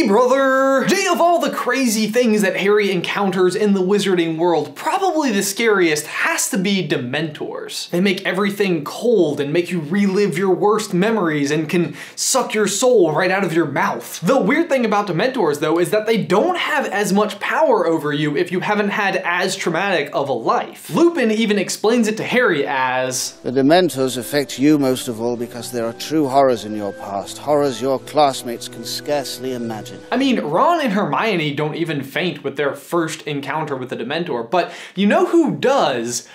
Hey brother! Jay, of all the crazy things that Harry encounters in the wizarding world, probably the scariest has to be Dementors. They make everything cold and make you relive your worst memories and can suck your soul right out of your mouth. The weird thing about Dementors though is that they don't have as much power over you if you haven't had as traumatic of a life. Lupin even explains it to Harry as, "The Dementors affect you most of all because there are true horrors in your past, horrors your classmates can scarcely imagine." I mean, Ron and Hermione don't even faint with their first encounter with the Dementor, but you know who does?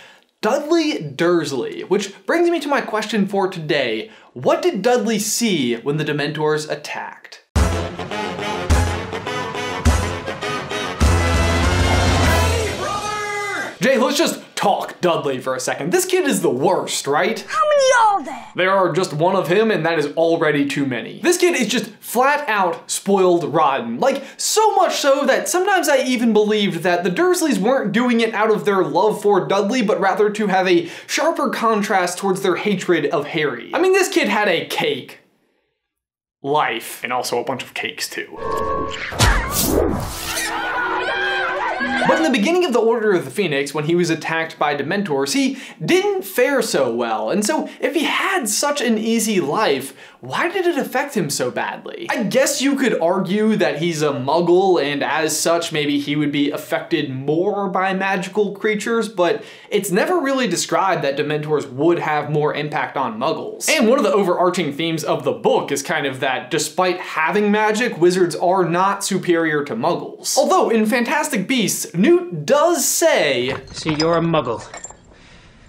Dudley Dursley, which brings me to my question for today. What did Dudley see when the Dementors attacked? Hey, brother! Jay, let's just talk Dudley for a second. This kid is the worst, right? How many are there? There are just one of him, and that is already too many. This kid is just flat out spoiled rotten. Like, so much so that sometimes I even believed that the Dursleys weren't doing it out of their love for Dudley, but rather to have a sharper contrast towards their hatred of Harry. I mean, this kid had a cake life, and also a bunch of cakes too. But in the beginning of the Order of the Phoenix, when he was attacked by Dementors, he didn't fare so well. And so if he had such an easy life, why did it affect him so badly? I guess you could argue that he's a muggle and as such maybe he would be affected more by magical creatures, but it's never really described that Dementors would have more impact on muggles. And one of the overarching themes of the book is kind of that despite having magic, wizards are not superior to muggles. Although in Fantastic Beasts, Newt does say, "See, you're a muggle,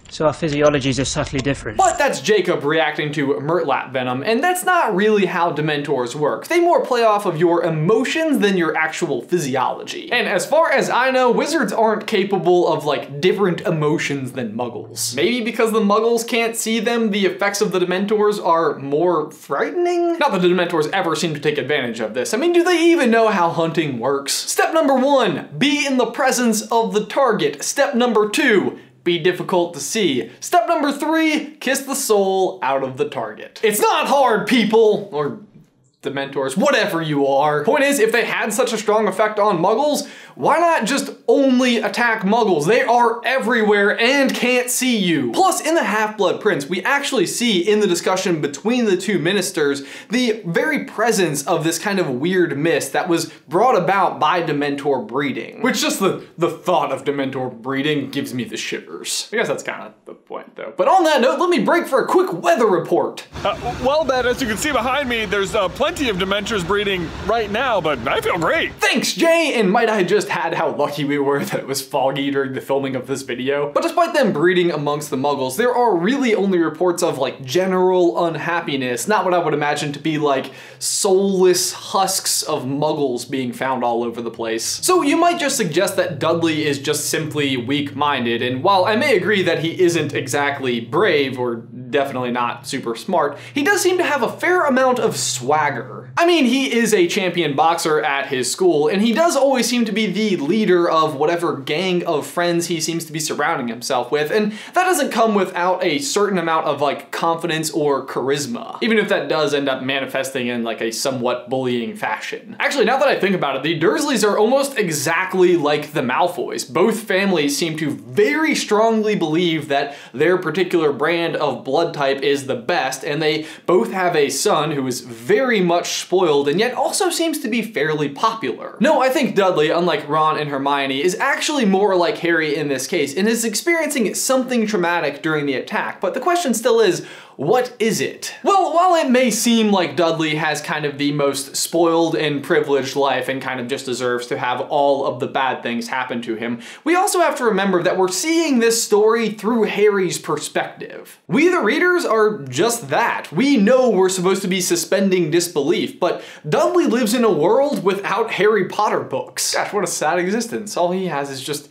so our physiologies are subtly different." But that's Jacob reacting to Murtlap venom, and that's not really how Dementors work. They more play off of your emotions than your actual physiology. And as far as I know, wizards aren't capable of like different emotions than muggles. Maybe because the muggles can't see them, the effects of the Dementors are more frightening? Not that the Dementors ever seem to take advantage of this. I mean, do they even know how hunting works? Step number 1, be in the presence of the target. Step number 2, be difficult to see. Step number 3, kiss the soul out of the target. It's not hard, people, or Dementors, whatever you are. Point is, if they had such a strong effect on muggles, why not just only attack muggles? They are everywhere and can't see you. Plus, in the Half-Blood Prince, we actually see in the discussion between the two ministers the very presence of this kind of weird mist that was brought about by Dementor breeding. Which just the thought of Dementor breeding gives me the shivers. I guess that's kind of the point though. But on that note, let me break for a quick weather report. Well Ben, as you can see behind me, there's plenty of Dementors breeding right now, but I feel great. Thanks, Jay, and might I just had how lucky we were that it was foggy during the filming of this video. But despite them breeding amongst the muggles, there are really only reports of like general unhappiness, not what I would imagine to be like soulless husks of muggles being found all over the place. So you might just suggest that Dudley is just simply weak-minded, and while I may agree that he isn't exactly brave or definitely not super smart, he does seem to have a fair amount of swagger. I mean, he is a champion boxer at his school, and he does always seem to be the leader of whatever gang of friends he seems to be surrounding himself with, and that doesn't come without a certain amount of like confidence or charisma, even if that does end up manifesting in like a somewhat bullying fashion. Actually, now that I think about it, the Dursleys are almost exactly like the Malfoys. Both families seem to very strongly believe that their particular brand of blood type is the best, and they both have a son who is very much spoiled and yet also seems to be fairly popular. No, I think Dudley, unlike Ron and Hermione, is actually more like Harry in this case and is experiencing something traumatic during the attack, but the question still is, what is it? Well, while it may seem like Dudley has kind of the most spoiled and privileged life and kind of just deserves to have all of the bad things happen to him, we also have to remember that we're seeing this story through Harry's perspective. We, the readers, are just that. We know we're supposed to be suspending disbelief, but Dudley lives in a world without Harry Potter books. Gosh, what a sad existence. All he has is just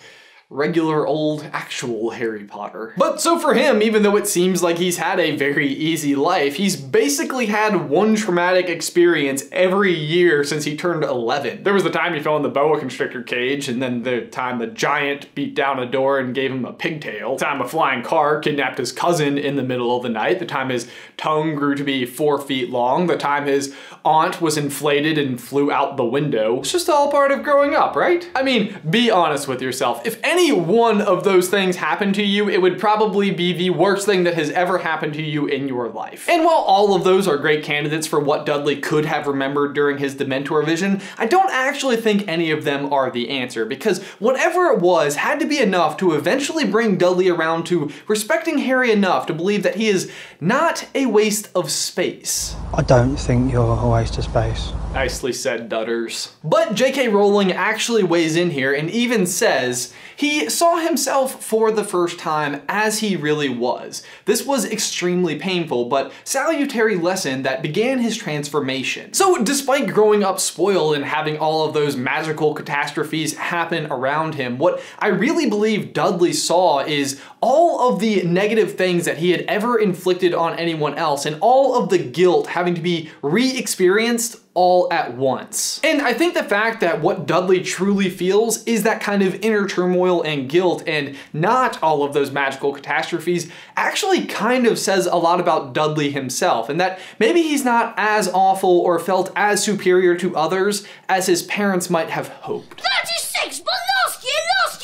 regular old actual Harry Potter. But so for him, even though it seems like he's had a very easy life, he's basically had one traumatic experience every year since he turned 11. There was the time he fell in the boa constrictor cage, and then the time the giant beat down a door and gave him a pigtail. The time a flying car kidnapped his cousin in the middle of the night. The time his tongue grew to be 4 feet long. The time his aunt was inflated and flew out the window. It's just all part of growing up, right? I mean, be honest with yourself. If any one of those things happened to you, it would probably be the worst thing that has ever happened to you in your life. And while all of those are great candidates for what Dudley could have remembered during his Dementor vision, I don't actually think any of them are the answer, because whatever it was had to be enough to eventually bring Dudley around to respecting Harry enough to believe that he is not a waste of space. I don't think you're a waste of space. Nicely said, Dudders. But J.K. Rowling actually weighs in here and even says he saw himself for the first time as he really was. This was extremely painful, but salutary lesson that began his transformation. So despite growing up spoiled and having all of those magical catastrophes happen around him, what I really believe Dudley saw is all of the negative things that he had ever inflicted on anyone else and all of the guilt having to be re-experienced all at once. And I think the fact that what Dudley truly feels is that kind of inner turmoil and guilt and not all of those magical catastrophes actually kind of says a lot about Dudley himself, and that maybe he's not as awful or felt as superior to others as his parents might have hoped. 36, but last year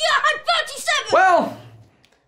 I had 37! Well,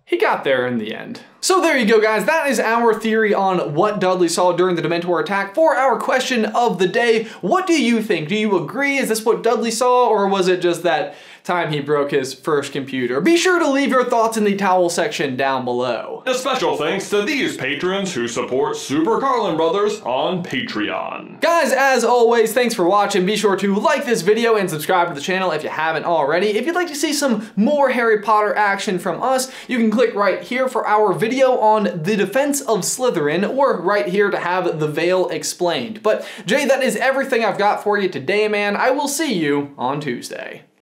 he got there in the end. So there you go, guys. That is our theory on what Dudley saw during the Dementor attack. For our question of the day, what do you think? Do you agree? Is this what Dudley saw, or was it just that time he broke his first computer? Be sure to leave your thoughts in the towel section down below. A special thanks to these patrons who support Super Carlin Brothers on Patreon. Guys, as always, thanks for watching. Be sure to like this video and subscribe to the channel if you haven't already. If you'd like to see some more Harry Potter action from us, you can click right here for our video on the defense of Slytherin, or right here to have the Veil explained. But Jay, that is everything I've got for you today, man. I will see you on Tuesday.